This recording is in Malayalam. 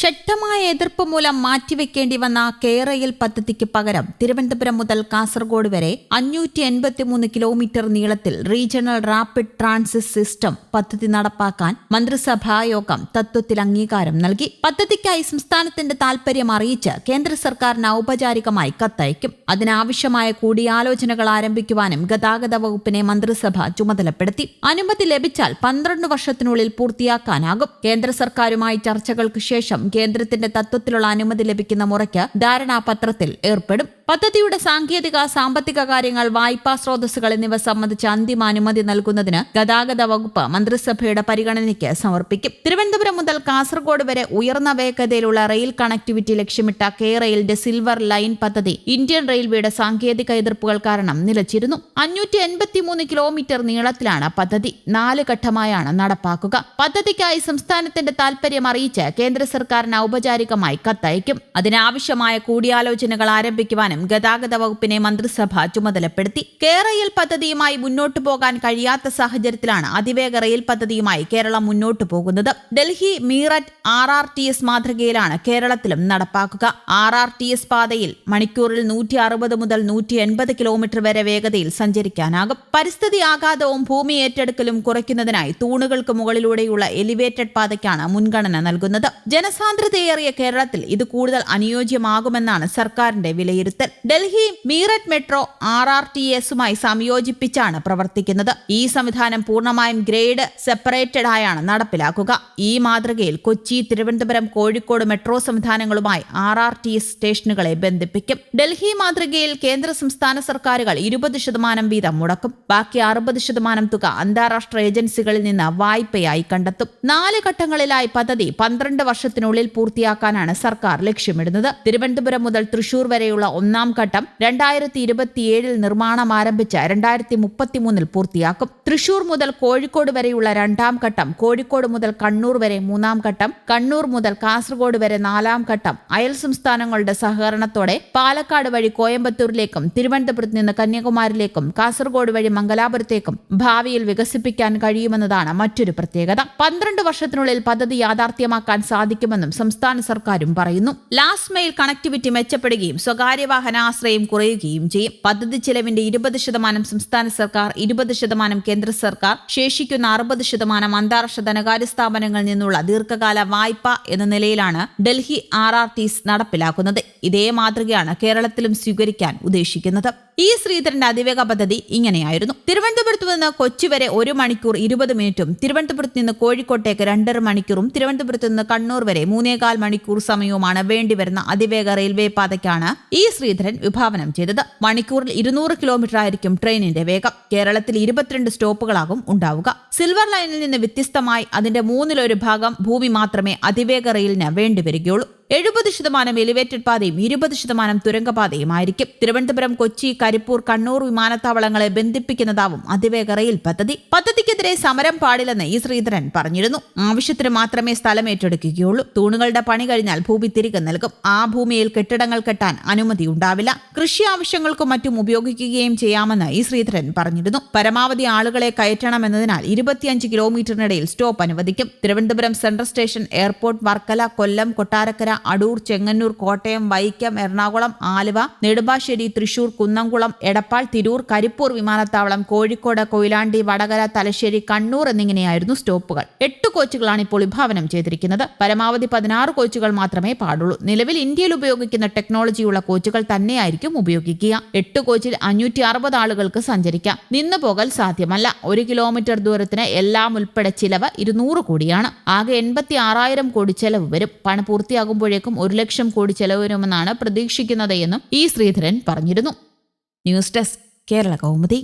ശക്തമായ എതിർപ്പ് മൂലം മാറ്റിവെക്കേണ്ടി വന്ന കെയറയിൽ പദ്ധതിക്ക് പകരം തിരുവനന്തപുരം മുതൽ കാസർഗോഡ് വരെ 583 കിലോമീറ്റർ നീളത്തിൽ റീജിയണൽ റാപ്പിഡ് ട്രാൻസിറ്റ് സിസ്റ്റം പദ്ധതി നടപ്പാക്കാൻ മന്ത്രിസഭായോഗം തത്വത്തിൽ അംഗീകാരം നൽകി. പദ്ധതിക്കായി സംസ്ഥാനത്തിന്റെ താൽപര്യം അറിയിച്ച് കേന്ദ്ര സർക്കാരിന് ഔപചാരികമായി കത്തയക്കും. അതിനാവശ്യമായ കൂടിയാലോചനകൾ ആരംഭിക്കുവാനും ഗതാഗത വകുപ്പിനെ മന്ത്രിസഭ ചുമതലപ്പെടുത്തി. അനുമതി ലഭിച്ചാൽ 12 വർഷത്തിനുള്ളിൽ പൂർത്തിയാക്കാനാകും. കേന്ദ്ര സർക്കാരുമായി ചർച്ചകൾക്ക് ശേഷം കേന്ദ്രത്തിന്റെ തത്വത്തിലുള്ള അനുമതി ലഭിക്കുന്ന മുറയ്ക്ക് ധാരണാപത്രത്തിൽ ഏർപ്പെടും. പദ്ധതിയുടെ സാങ്കേതിക സാമ്പത്തിക കാര്യങ്ങൾ, വായ്പാ സ്രോതസ്സുകൾ എന്നിവ സംബന്ധിച്ച് അന്തിമ അനുമതി നൽകുന്നതിന് ഗതാഗത വകുപ്പ് മന്ത്രിസഭയുടെ പരിഗണനയ്ക്ക് സമർപ്പിക്കും. തിരുവനന്തപുരം മുതൽ കാസർഗോഡ് വരെ ഉയർന്ന വേഗതയിലുള്ള റെയിൽ കണക്ടിവിറ്റി ലക്ഷ്യമിട്ട കെയറയിലിന്റെ സിൽവർ ലൈൻ പദ്ധതി ഇന്ത്യൻ റെയിൽവേയുടെ സാങ്കേതിക എതിർപ്പുകൾ കാരണം നിലച്ചിരുന്നു. 583 കിലോമീറ്റർ നീളത്തിലാണ് പദ്ധതി. 4 ഘട്ടമായാണ് നടപ്പാക്കുക. പദ്ധതിക്കായി സംസ്ഥാനത്തിന്റെ താൽപര്യം അറിയിച്ച് കേന്ദ്ര സർക്കാരിന് ഔപചാരികമായി കത്തയക്കും. അതിനാവശ്യമായ കൂടിയാലോചനകൾ ആരംഭിക്കുവാനും ഗതാഗത വകുപ്പിനെ മന്ത്രിസഭ ചുമതലപ്പെടുത്തി. കെയറയിൽ പദ്ധതിയുമായി മുന്നോട്ടു പോകാൻ കഴിയാത്ത സാഹചര്യത്തിലാണ് അതിവേഗ റെയിൽ പദ്ധതിയുമായി കേരളം മുന്നോട്ടു പോകുന്നത്. ഡൽഹി മീററ്റ് RRTS മാതൃകയിലാണ് കേരളത്തിലും നടപ്പാക്കുക. RRTS പാതയിൽ മണിക്കൂറിൽ 160 മുതൽ 180 കിലോമീറ്റർ വരെ വേഗതയിൽ സഞ്ചരിക്കാനാകും. പരിസ്ഥിതി ആഘാതവും ഭൂമി ഏറ്റെടുക്കലും കുറയ്ക്കുന്നതിനായി തൂണുകൾക്ക് മുകളിലൂടെയുള്ള എലിവേറ്റഡ് പാതയ്ക്കാണ് മുൻഗണന നൽകുന്നത്. ജനസാന്ദ്രതയേറിയ കേരളത്തിൽ ഇത് കൂടുതൽ അനുയോജ്യമാകുമെന്നാണ് സർക്കാരിന്റെ വിലയിരുത്തൽ. ഡൽഹി മീററ്റ് മെട്രോ RRTSുമായി സംയോജിപ്പിച്ചാണ് പ്രവർത്തിക്കുന്നത്. ഈ സംവിധാനം പൂർണ്ണമായും ഗ്രേഡ് സെപ്പറേറ്റഡ് ആയാണ് നടപ്പിലാക്കുക. ഈ മാതൃകയിൽ കൊച്ചി, തിരുവനന്തപുരം, കോഴിക്കോട് മെട്രോ സംവിധാനങ്ങളുമായി RRTS സ്റ്റേഷനുകളെ ബന്ധിപ്പിക്കും. ഡൽഹി മാതൃകയിൽ കേന്ദ്ര സംസ്ഥാന സർക്കാരുകൾ 20% വീതം മുടക്കും. ബാക്കി 60% തുക അന്താരാഷ്ട്ര ഏജൻസികളിൽ നിന്ന് വായ്പയായി കണ്ടെത്തും. 4 ഘട്ടങ്ങളിലായി പദ്ധതി 12 വർഷത്തിനുള്ളിൽ പൂർത്തിയാക്കാനാണ് സർക്കാർ ലക്ഷ്യമിടുന്നത്. തിരുവനന്തപുരം മുതൽ തൃശൂർ വരെയുള്ള ഒന്നാം ഘട്ടം 2027 നിർമ്മാണം ആരംഭിച്ച് 2033 പൂർത്തിയാക്കും. തൃശൂർ മുതൽ കോഴിക്കോട് വരെയുള്ള 2ാം ഘട്ടം, കോഴിക്കോട് മുതൽ കണ്ണൂർ വരെ 3ാം ഘട്ടം, കണ്ണൂർ മുതൽ കാസർഗോഡ് വരെ 4ാം ഘട്ടം, അയൽ സംസ്ഥാനങ്ങളുടെ സഹകരണത്തോടെ പാലക്കാട് വഴി കോയമ്പത്തൂരിലേക്കും തിരുവനന്തപുരത്ത് നിന്ന് കന്യാകുമാരിയിലേക്കും കാസർഗോഡ് വഴി മംഗലാപുരത്തേക്കും ഭാവിയിൽ വികസിപ്പിക്കാൻ കഴിയുമെന്നതാണ് മറ്റൊരു പ്രത്യേകത. 12 വർഷത്തിനുള്ളിൽ പദ്ധതി യാഥാർത്ഥ്യമാക്കാൻ സാധിക്കുമെന്നും സംസ്ഥാന സർക്കാരും പറയുന്നു. ലാസ്റ്റ് മൈൽ കണക്ടിവിറ്റി മെച്ചപ്പെടുകയും സ്വകാര്യ വാഹനാശ്രയം കുറയുകയും ചെയ്യും. പദ്ധതി ചെലവിന്റെ 20% സംസ്ഥാന സർക്കാർ, 20% കേന്ദ്ര സർക്കാർ, ശേഷിക്കുന്ന 60% അന്താരാഷ്ട്ര ധനകാര്യ സ്ഥാപനങ്ങളിൽ നിന്നുള്ള ദീർഘകാല വായ്പ എന്ന നിലയിലാണ് ഡൽഹി RRTS നടപ്പിലാക്കുന്നത്. ഇതേ മാതൃകയാണ് കേരളത്തിലും സ്വീകരിക്കാൻ ഉദ്ദേശിക്കുന്നത്. ശ്രീധരന്റെ അതിവേഗ പദ്ധതി ഇങ്ങനെയായിരുന്നു. തിരുവനന്തപുരത്ത് നിന്ന് കൊച്ചി വരെ 1 മണിക്കൂർ 20 മിനിറ്റും, തിരുവനന്തപുരത്ത് നിന്ന് കോഴിക്കോട്ടേക്ക് 2.5 മണിക്കൂറും, തിരുവനന്തപുരത്ത് നിന്ന് കണ്ണൂർ വരെ 3.25 മണിക്കൂർ സമയവുമാണ് വേണ്ടിവരുന്ന അതിവേഗ റെയിൽവേ പാതയ്ക്കാണ് ശ്രീധരൻ വിഭാവനം ചെയ്തത്. മണിക്കൂറിൽ 200 കിലോമീറ്റർ ആയിരിക്കും ട്രെയിനിന്റെ വേഗം. കേരളത്തിൽ 22 സ്റ്റോപ്പുകളാകും ഉണ്ടാവുക. സിൽവർ ലൈനിൽ നിന്ന് വ്യത്യസ്തമായി അതിന്റെ 1/3 ഭാഗം ഭൂമി മാത്രമേ അതിവേഗ റെയിലിന് വേണ്ടിവരികയുള്ളൂ. 70% എലിവേറ്റഡ് പാതയും 20% തുരങ്കപാതയുമായിരിക്കും. തിരുവനന്തപുരം, കൊച്ചി, കരിപ്പൂർ, കണ്ണൂർ വിമാനത്താവളങ്ങളെ ബന്ധിപ്പിക്കുന്നതാവും അതിവേഗ റെയിൽ പദ്ധതി. പദ്ധതിക്കെതിരെ സമരം പാടില്ലെന്ന് ശ്രീധരൻ പറഞ്ഞിരുന്നു. ആവശ്യത്തിന് മാത്രമേ സ്ഥലം ഏറ്റെടുക്കുകയുള്ളൂ. തൂണുകളുടെ പണി കഴിഞ്ഞാൽ ഭൂമി തിരികെ നൽകും. ആ ഭൂമിയിൽ കെട്ടിടങ്ങൾ കെട്ടാൻ അനുമതി ഉണ്ടാവില്ല. കൃഷി ആവശ്യങ്ങൾക്കും മറ്റും ഉപയോഗിക്കുകയും ചെയ്യാമെന്ന് ശ്രീധരൻ പറഞ്ഞിരുന്നു. പരമാവധി ആളുകളെ കയറ്റണമെന്നതിനാൽ 25 കിലോമീറ്ററിനിടയിൽ സ്റ്റോപ്പ് അനുവദിക്കും. Thiruvananthapuram central station, airport, Varkala, Kollam, Kottarakkara, Adoor, Chengannur, Kottayam, Vaikom, Ernakulam, Aluva, Nedumbassery, Thrissur, Kunnamkulam, Edappal, Tirur, Karipur വിമാനത്താവളം, കോഴിക്കോട്, കൊയിലാണ്ടി, വടകര, തലശ്ശേരി, കണ്ണൂർ എന്നിങ്ങനെയായിരുന്നു സ്റ്റോപ്പുകൾ. 8 കോച്ചുകളാണ് ഇപ്പോൾ വിഭാവനം ചെയ്തിരിക്കുന്നത്. പരമാവധി 16 കോച്ചുകൾ മാത്രമേ പാടുള്ളൂ. നിലവിൽ ഇന്ത്യയിൽ ഉപയോഗിക്കുന്ന ടെക്നോളജിയുള്ള കോച്ചുകൾ തന്നെയായിരിക്കും ഉപയോഗിക്കുക. 8 കോച്ചിൽ 560 ആളുകൾക്ക് സഞ്ചരിക്കാം. നിന്നുപോകൽ സാധ്യമല്ല. 1 കിലോമീറ്റർ ദൂരത്തിന് എല്ലാം ഉൾപ്പെടെ ചിലവ് 200 കോടിയാണ്. ആകെ 86,000 കോടി ചെലവ് വരും. പണം പൂർത്തിയാകുമ്പോഴേക്കും 1 ലക്ഷം കോടി ചെലവ് വരുമെന്നാണ് പ്രതീക്ഷിക്കുന്നത് എന്നും ശ്രീധരൻ പറഞ്ഞിരുന്നു. News desk, Kerala Kaumudi.